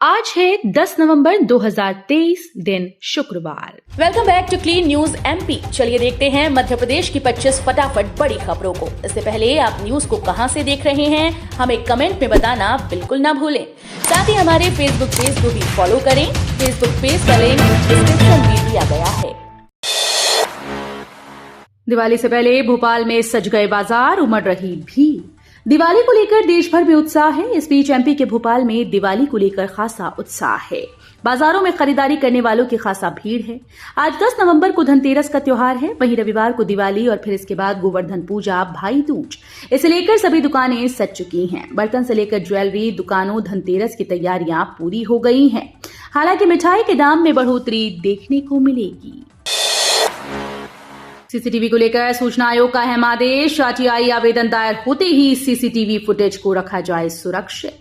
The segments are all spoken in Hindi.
आज है 10 नवंबर 2023 दिन शुक्रवार। Welcome back to clean news MP. चलिए देखते हैं मध्य प्रदेश की 25 फटाफट बड़ी खबरों को। इससे पहले आप न्यूज को कहां से देख रहे हैं हमें कमेंट में बताना बिल्कुल ना भूलें। साथ ही हमारे फेसबुक पेज को भी फॉलो करें। फेसबुक पेज का लिंक डिस्क्रिप्शन में दिया गया है। दिवाली से पहले भोपाल में सज गए बाजार, उमड़ रही भीड़। दिवाली को लेकर देश भर में उत्साह है। इस बीच एमपी के भोपाल में दिवाली को लेकर खासा उत्साह है। बाजारों में खरीदारी करने वालों की खासा भीड़ है। आज 10 नवंबर को धनतेरस का त्योहार है। वहीं रविवार को दिवाली और फिर इसके बाद गोवर्धन पूजा, भाई दूज। इसे लेकर सभी दुकानें सज चुकी हैं। बर्तन से लेकर ज्वेलरी दुकानों धनतेरस की तैयारियां पूरी हो गई हैं। हालांकि मिठाई के दाम में बढ़ोतरी देखने को मिलेगी। सीसीटीवी को लेकर सूचना आयोग का अहम आदेश। आरटीआई आवेदन दायर होते ही सीसीटीवी फुटेज को रखा जाए सुरक्षित।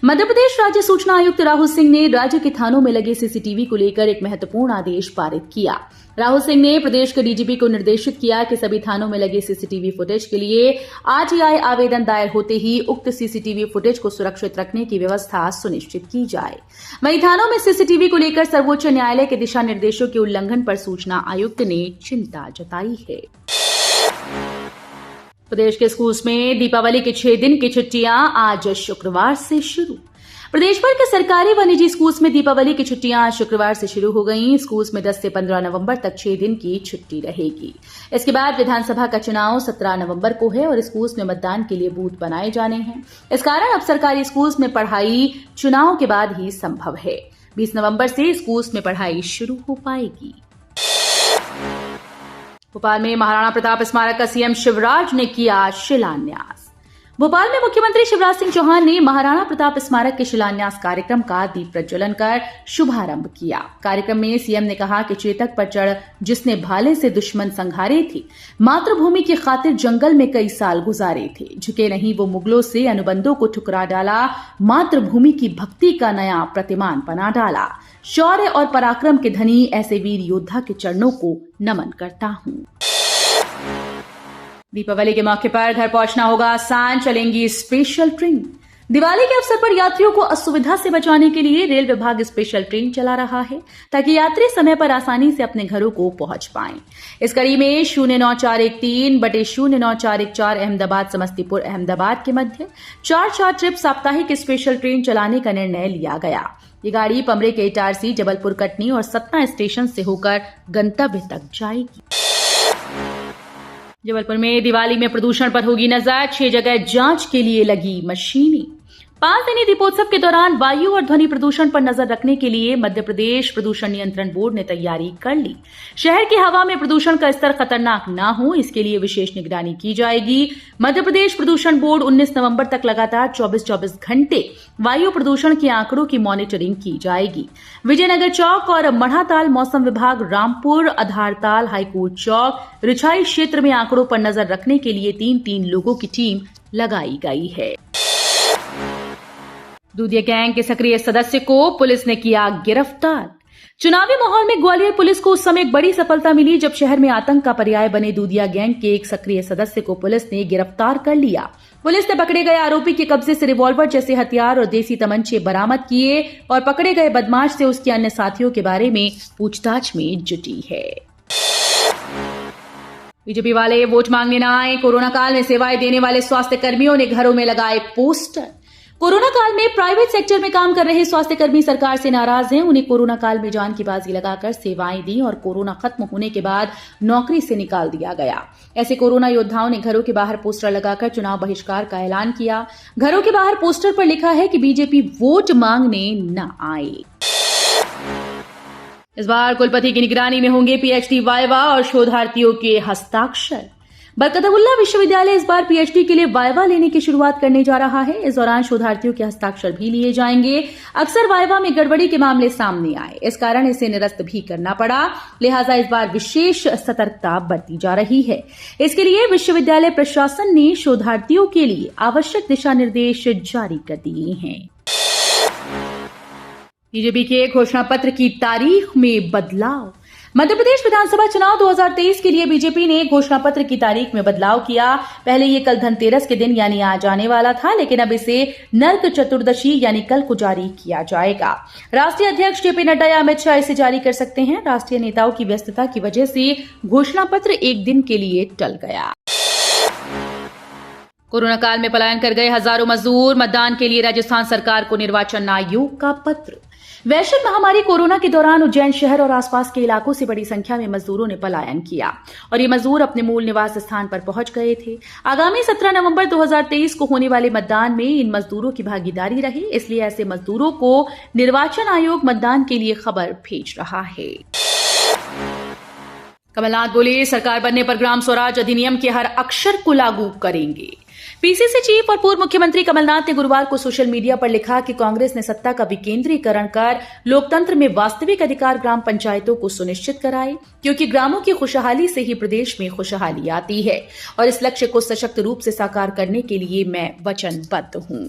मध्य प्रदेश राज्य सूचना आयुक्त राहुल सिंह ने राज्य के थानों में लगे सीसीटीवी को लेकर एक महत्वपूर्ण आदेश पारित किया। राहुल सिंह ने प्रदेश के डीजीपी को निर्देशित किया कि सभी थानों में लगे सीसीटीवी फुटेज के लिए आरटीआई आवेदन दायर होते ही उक्त सीसीटीवी फुटेज को सुरक्षित रखने की व्यवस्था सुनिश्चित की जाए। वहीं थानों में सीसीटीवी को लेकर सर्वोच्च न्यायालय के दिशा निर्देशों के उल्लंघन पर सूचना आयुक्त ने चिंता जताई है। प्रदेश के स्कूल्स में दीपावली के 6 दिन की छुट्टियां आज शुक्रवार से शुरू। प्रदेश भर के सरकारी व निजी स्कूल्स में दीपावली की छुट्टियां आज शुक्रवार से शुरू हो गईं। स्कूल्स में 10 से 15 नवंबर तक 6 दिन की छुट्टी रहेगी। इसके बाद विधानसभा का चुनाव 17 नवंबर को है और स्कूल्स में मतदान के लिए बूथ बनाए जाने हैं। इस कारण अब सरकारी स्कूल्स में पढ़ाई चुनाव के बाद ही संभव है। 20 नवंबर से स्कूल्स में पढ़ाई शुरू हो पाएगी। भोपाल में महाराणा प्रताप स्मारक का सीएम शिवराज ने किया शिलान्यास। भोपाल में मुख्यमंत्री शिवराज सिंह चौहान ने महाराणा प्रताप स्मारक के शिलान्यास कार्यक्रम का दीप प्रज्वलन कर शुभारंभ किया। कार्यक्रम में सीएम ने कहा कि चेतक पर चढ़ जिसने भाले से दुश्मन संघारे थे, मातृभूमि की खातिर जंगल में कई साल गुजारे थे, झुके नहीं वो मुगलों से अनुबंधों को ठुकरा डाला, मातृभूमि की भक्ति का नया प्रतिमान बना डाला। शौर्य और पराक्रम के धनी ऐसे वीर योद्धा के चरणों को नमन करता हूं। दीपावली के मौके पर घर पहुंचना होगा आसान, चलेंगी स्पेशल ट्रेन। दिवाली के अवसर पर यात्रियों को असुविधा से बचाने के लिए रेल विभाग स्पेशल ट्रेन चला रहा है ताकि यात्री समय पर आसानी से अपने घरों को पहुंच पाएं। इस कड़ी में 09413/09414 अहमदाबाद समस्तीपुर अहमदाबाद के मध्य 4 ट्रिप साप्ताहिक स्पेशल ट्रेन चलाने का निर्णय लिया गया। ये गाड़ी पमरे के इटारसी, जबलपुर कटनी और सतना स्टेशन से होकर गंतव्य तक जाएगी। जबलपुर में दिवाली में प्रदूषण पर होगी नजर। 6 जगह जांच के लिए लगी मशीनें। 5 दिनी दीपोत्सव के दौरान वायु और ध्वनि प्रदूषण पर नजर रखने के लिए मध्य प्रदेश प्रदूषण नियंत्रण बोर्ड ने तैयारी कर ली। शहर की हवा में प्रदूषण का स्तर खतरनाक न हो, इसके लिए विशेष निगरानी की जाएगी। मध्य प्रदेश प्रदूषण बोर्ड 19 नवंबर तक लगातार 24 घंटे वायु प्रदूषण के आंकड़ों की मॉनिटरिंग की जाएगी। विजयनगर चौक और मढ़ाताल मौसम विभाग, रामपुर, आधारताल, हाईकोर्ट चौक, रिछाई क्षेत्र में आंकड़ों पर नजर रखने के लिए 3 लोगों की टीम लगाई गई है। दूधिया गैंग के सक्रिय सदस्य को पुलिस ने किया गिरफ्तार। चुनावी माहौल में ग्वालियर पुलिस को उस समय एक बड़ी सफलता मिली जब शहर में आतंक का पर्याय बने दूधिया गैंग के एक सक्रिय सदस्य को पुलिस ने गिरफ्तार कर लिया। पुलिस ने पकड़े गए आरोपी के कब्जे से रिवॉल्वर जैसे हथियार और देसी तमंचे बरामद किए और पकड़े गए बदमाश से उसके अन्य साथियों के बारे में पूछताछ में जुटी है। बीजेपी वाले वोट मांगने न आए। कोरोना काल में सेवाएं देने वाले स्वास्थ्य कर्मियों ने घरों में लगाए पोस्टर। कोरोना काल में प्राइवेट सेक्टर में काम कर रहे स्वास्थ्य कर्मी सरकार से नाराज हैं। उन्हें कोरोना काल में जान की बाजी लगाकर सेवाएं दी और कोरोना खत्म होने के बाद नौकरी से निकाल दिया गया। ऐसे कोरोना योद्धाओं ने घरों के बाहर पोस्टर लगाकर चुनाव बहिष्कार का ऐलान किया। घरों के बाहर पोस्टर पर लिखा है कि बीजेपी वोट मांगने न आए। इस बार कुलपति की निगरानी में होंगे पीएचडी वाइवा और शोधार्थियों के हस्ताक्षर। बरकतउल्लाह विश्वविद्यालय इस बार पीएचडी के लिए वाइवा लेने की शुरुआत करने जा रहा है। इस दौरान शोधार्थियों के हस्ताक्षर भी लिए जाएंगे। अक्सर वाइवा में गड़बड़ी के मामले सामने आए, इस कारण इसे निरस्त भी करना पड़ा। लिहाजा इस बार विशेष सतर्कता बरती जा रही है। इसके लिए विश्वविद्यालय प्रशासन ने शोधार्थियों के लिए आवश्यक दिशा निर्देश जारी कर दिए हैं। बीजेपी के घोषणा पत्र की तारीख में बदलाव। मध्य प्रदेश विधानसभा चुनाव 2023 के लिए बीजेपी ने घोषणा पत्र की तारीख में बदलाव किया। पहले ये कल धनतेरस के दिन यानी आज आने वाला था, लेकिन अब इसे नरक चतुर्दशी यानी कल को जारी किया जाएगा। राष्ट्रीय अध्यक्ष जेपी नड्डा या अमित शाह इसे जारी कर सकते हैं। राष्ट्रीय नेताओं की व्यस्तता की वजह से घोषणा पत्र एक दिन के लिए टल गया। कोरोना काल में पलायन कर गए हजारों मजदूर, मतदान के लिए राजस्थान सरकार को निर्वाचन आयोग का पत्र। वैश्विक महामारी कोरोना के दौरान उज्जैन शहर और आसपास के इलाकों से बड़ी संख्या में मजदूरों ने पलायन किया और ये मजदूर अपने मूल निवास स्थान पर पहुंच गए थे। आगामी 17 नवंबर 2023 को होने वाले मतदान में इन मजदूरों की भागीदारी रही, इसलिए ऐसे मजदूरों को निर्वाचन आयोग मतदान के लिए खबर भेज रहा है। कमलनाथ बोले, सरकार बनने पर ग्राम स्वराज अधिनियम के हर अक्षर को लागू करेंगे। पीसीसी चीफ और पूर्व मुख्यमंत्री कमलनाथ ने गुरुवार को सोशल मीडिया पर लिखा कि कांग्रेस ने सत्ता का विकेंद्रीकरण कर लोकतंत्र में वास्तविक अधिकार ग्राम पंचायतों को सुनिश्चित कराए, क्योंकि ग्रामों की खुशहाली से ही प्रदेश में खुशहाली आती है और इस लक्ष्य को सशक्त रूप से साकार करने के लिए मैं वचनबद्ध हूं।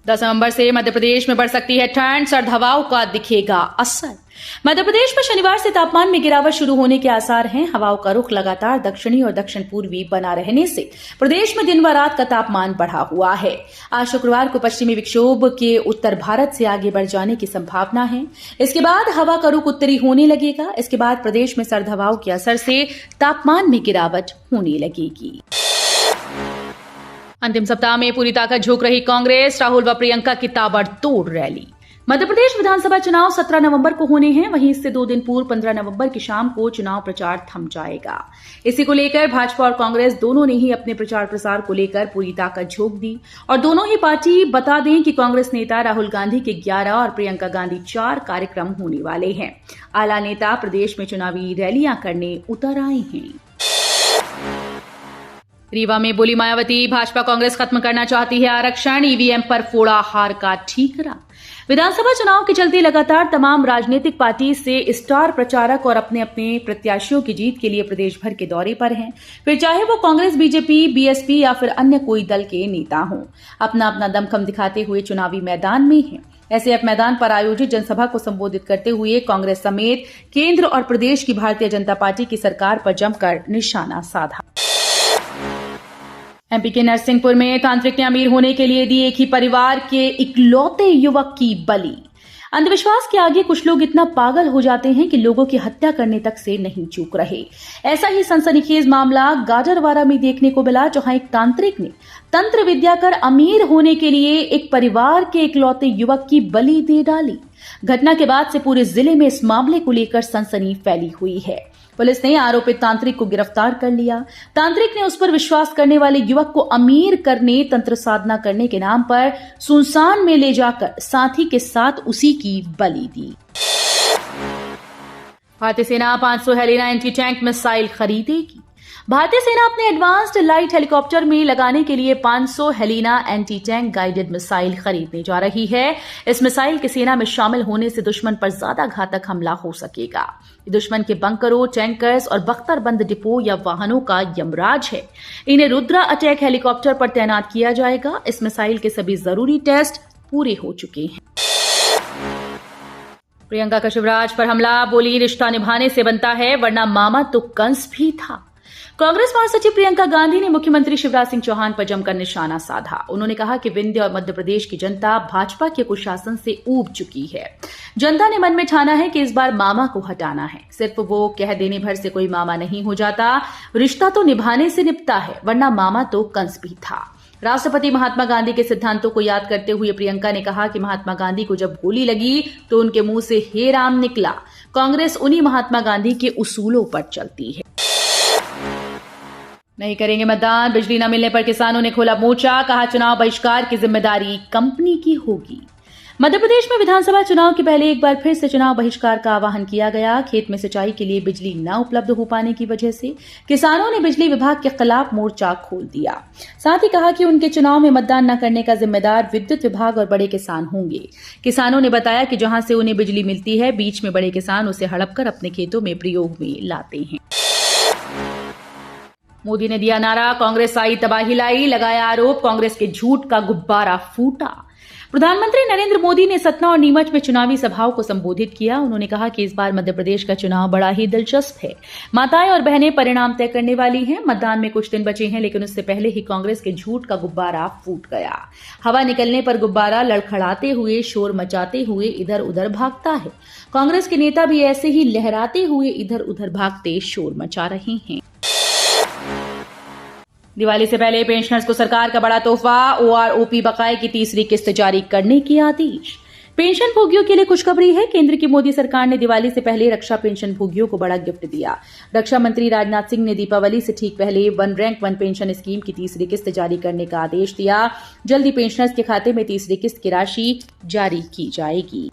10 नवंबर से मध्य प्रदेश में बढ़ सकती है ठंड, सर्द हवाओं का दिखेगा असर। मध्य प्रदेश में शनिवार से तापमान में गिरावट शुरू होने के आसार हैं। हवाओं का रुख लगातार दक्षिणी और दक्षिण पूर्वी बना रहने से प्रदेश में दिन व रात का तापमान बढ़ा हुआ है। आज शुक्रवार को पश्चिमी विक्षोभ के उत्तर भारत से आगे बढ़ जाने की संभावना है। इसके बाद हवा का रुख उत्तरी होने लगेगा। इसके बाद प्रदेश में सर्द हवाओं के असर से तापमान में गिरावट होने लगेगी। अंतिम सप्ताह में पूरी ताकत झोंक रही कांग्रेस, राहुल व प्रियंका की ताबड़तोड़ रैली। मध्य प्रदेश विधानसभा चुनाव 17 नवंबर को होने हैं, वहीं इससे 2 दिन पूर्व 15 नवंबर की शाम को चुनाव प्रचार थम जाएगा। इसी को लेकर भाजपा और कांग्रेस दोनों ने ही अपने प्रचार प्रसार को लेकर पूरी ताकत झोंक दी और दोनों ही पार्टी बता दें कि कांग्रेस नेता राहुल गांधी के 11 और प्रियंका गांधी 4 कार्यक्रम होने वाले हैं। आला नेता प्रदेश में चुनावी रैलियां करने उतर आए हैं। रीवा में बोली मायावती, भाजपा कांग्रेस खत्म करना चाहती है आरक्षण, ईवीएम पर फोड़ा हार का ठीकरा। विधानसभा चुनाव के चलते लगातार तमाम राजनीतिक पार्टी से स्टार प्रचारक और अपने अपने प्रत्याशियों की जीत के लिए प्रदेश भर के दौरे पर हैं, फिर चाहे वो कांग्रेस, बीजेपी, बीएसपी या फिर अन्य कोई दल के नेता हों। अपना अपना दमखम दिखाते हुए चुनावी मैदान में हैं। ऐसे अब मैदान पर आयोजित जनसभा को संबोधित करते हुए कांग्रेस समेत केंद्र और प्रदेश की भारतीय जनता पार्टी की सरकार पर जमकर निशाना साधा। एमपी के नरसिंहपुर में तांत्रिक ने अमीर होने के लिए दी एक ही परिवार के इकलौते युवक की बलि। अंधविश्वास के आगे कुछ लोग इतना पागल हो जाते हैं कि लोगों की हत्या करने तक से नहीं चूक रहे। ऐसा ही सनसनीखेज मामला गाजरवाड़ा में देखने को मिला, जहां एक तांत्रिक ने तंत्र विद्या कर अमीर होने के लिए एक परिवार के इकलौते युवक की बलि दे डाली। घटना के बाद से पूरे जिले में इस मामले को लेकर सनसनी फैली हुई है। पुलिस ने आरोपित तांत्रिक को गिरफ्तार कर लिया। तांत्रिक ने उस पर विश्वास करने वाले युवक को अमीर करने, तंत्र साधना करने के नाम पर सुनसान में ले जाकर साथी के साथ उसी की बलि दी। भारतीय सेना 500 हेलिना एंटी टैंक मिसाइल खरीदेगी। भारतीय सेना अपने एडवांस्ड लाइट हेलीकॉप्टर में लगाने के लिए 500 Helina anti tank guided missile खरीदने जा रही है। इस मिसाइल के सेना में शामिल होने से दुश्मन पर ज्यादा घातक हमला हो सकेगा। दुश्मन के बंकरों, टैंकर्स और बख्तरबंद डिपो या वाहनों का यमराज है। इन्हें रुद्रा अटैक हेलीकॉप्टर पर तैनात किया जाएगा। इस मिसाइल के सभी जरूरी टेस्ट पूरे हो चुके हैं। प्रियंका का शिवराज पर हमला, बोली रिश्ता निभाने से बनता है वरना मामा तो कंस भी था। कांग्रेस महासचिव प्रियंका गांधी ने मुख्यमंत्री शिवराज सिंह चौहान पर जमकर निशाना साधा। उन्होंने कहा कि विंध्य और मध्य प्रदेश की जनता भाजपा के कुशासन से ऊब चुकी है। जनता ने मन में ठाना है कि इस बार मामा को हटाना है। सिर्फ वो कह देने भर से कोई मामा नहीं हो जाता, रिश्ता तो निभाने से निपटा है, वरना मामा तो कंस भी था। राष्ट्रपति महात्मा गांधी के सिद्धांतों को याद करते हुए प्रियंका ने कहा कि महात्मा गांधी को जब गोली लगी तो उनके मुंह से हे राम निकला। कांग्रेस उन्हीं महात्मा गांधी के उसूलों पर चलती है। नहीं करेंगे मतदान, बिजली न मिलने पर किसानों ने खोला मोर्चा, कहा चुनाव बहिष्कार की जिम्मेदारी कंपनी की होगी। मध्य प्रदेश में विधानसभा चुनाव के पहले एक बार फिर से चुनाव बहिष्कार का आह्वान किया गया। खेत में सिंचाई के लिए बिजली न उपलब्ध हो पाने की वजह से किसानों ने बिजली विभाग के खिलाफ मोर्चा खोल दिया। साथ ही कहा कि उनके चुनाव में मतदान न करने का जिम्मेदार विद्युत विभाग और बड़े किसान होंगे। किसानों ने बताया कि जहां से उन्हें बिजली मिलती है, बीच में बड़े किसान उसे हड़प कर अपने खेतों में प्रयोग में लाते हैं। मोदी ने दिया नारा, कांग्रेस आई तबाही लाई, लगाया आरोप, कांग्रेस के झूठ का गुब्बारा फूटा। प्रधानमंत्री नरेंद्र मोदी ने सतना और नीमच में चुनावी सभाओं को संबोधित किया। उन्होंने कहा कि इस बार मध्य प्रदेश का चुनाव बड़ा ही दिलचस्प है। माताएं और बहनें परिणाम तय करने वाली हैं। मतदान में कुछ दिन बचे हैं, लेकिन उससे पहले ही कांग्रेस के झूठ का गुब्बारा फूट गया। हवा निकलने पर गुब्बारा लड़खड़ाते हुए, शोर मचाते हुए इधर उधर भागता है। कांग्रेस के नेता भी ऐसे ही लहराते हुए इधर उधर भागते शोर मचा रहे हैं। दिवाली से पहले पेंशनर्स को सरकार का बड़ा तोहफा, ओआरओपी बकाये की तीसरी किस्त जारी करने की आदेश। पेंशन भोगियों के लिए खुशखबरी है। केंद्र की मोदी सरकार ने दिवाली से पहले रक्षा पेंशन भोगियों को बड़ा गिफ्ट दिया। रक्षा मंत्री राजनाथ सिंह ने दीपावली से ठीक पहले one rank one pension scheme की तीसरी किस्त जारी करने का आदेश दिया। जल्दी पेंशनर्स के खाते में तीसरी किस्त की राशि जारी की जाएगी।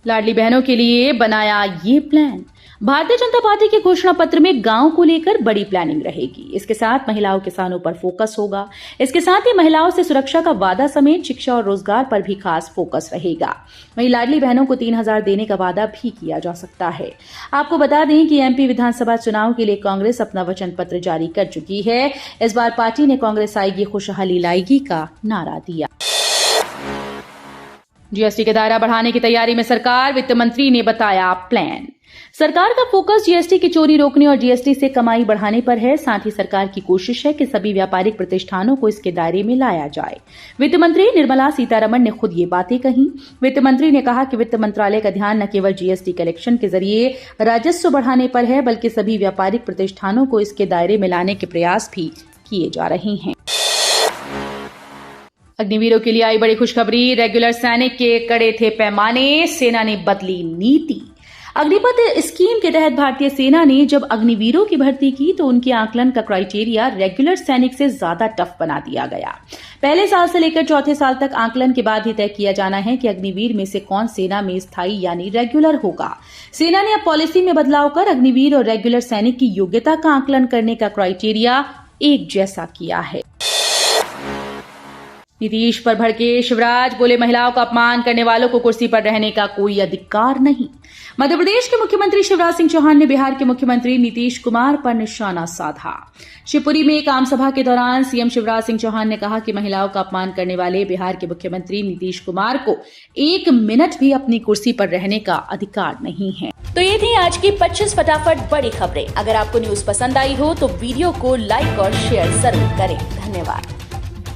लाडली बहनों के लिए बनाया ये प्लान। भारतीय जनता पार्टी के घोषणा पत्र में गांव को लेकर बड़ी प्लानिंग रहेगी। इसके साथ महिलाओं किसानों पर फोकस होगा। इसके साथ ही महिलाओं से सुरक्षा का वादा समेत शिक्षा और रोजगार पर भी खास फोकस रहेगा। वहीं लाडली बहनों को 3,000 देने का वादा भी किया जा सकता है। आपको बता दें कि एमपी विधानसभा चुनाव के लिए कांग्रेस अपना वचन पत्र जारी कर चुकी है। इस बार पार्टी ने कांग्रेस आएगी खुशहाली लाएगी का नारा दिया। जीएसटी का दायरा बढ़ाने की तैयारी में सरकार, वित्त मंत्री ने बताया प्लान। सरकार का फोकस जीएसटी की चोरी रोकने और जीएसटी से कमाई बढ़ाने पर है। साथ ही सरकार की कोशिश है कि सभी व्यापारिक प्रतिष्ठानों को इसके दायरे में लाया जाए। वित्त मंत्री निर्मला सीतारमण ने खुद ये बातें कही। वित्त मंत्री ने कहा कि वित्त मंत्रालय का ध्यान न केवल जीएसटी कलेक्शन के जरिए राजस्व बढ़ाने पर है, बल्कि सभी व्यापारिक प्रतिष्ठानों को इसके दायरे में लाने के प्रयास भी किए जा रहे हैं। अग्निवीरों के लिए आई बड़ी खुशखबरी। रेगुलर सैनिक के कड़े थे पैमाने, सेना ने बदली नीति। अग्निपथ स्कीम के तहत भारतीय सेना ने जब अग्निवीरों की भर्ती की तो उनके आकलन का क्राइटेरिया रेगुलर सैनिक से ज्यादा टफ बना दिया गया। पहले साल से लेकर चौथे साल तक आकलन के बाद ही तय किया जाना है कि अग्निवीर में से कौन सेना में स्थायी यानी रेगुलर होगा। सेना ने अब पॉलिसी में बदलाव कर अग्निवीर और रेगुलर सैनिक की योग्यता का आकलन करने का क्राइटेरिया एक जैसा किया है। नीतीश पर भड़के शिवराज, बोले महिलाओं का अपमान करने वालों को कुर्सी पर रहने का कोई अधिकार नहीं। मध्य प्रदेश के मुख्यमंत्री शिवराज सिंह चौहान ने बिहार के मुख्यमंत्री नीतीश कुमार पर निशाना साधा। शिवपुरी में एक आम सभा के दौरान सीएम शिवराज सिंह चौहान ने कहा कि महिलाओं का अपमान करने वाले बिहार के मुख्यमंत्री नीतीश कुमार को 1 मिनट भी अपनी कुर्सी पर रहने का अधिकार नहीं है। तो ये थी आज की 25 फटाफट बड़ी खबरें। अगर आपको न्यूज पसंद आई हो तो वीडियो को लाइक और शेयर जरूर करें। धन्यवाद।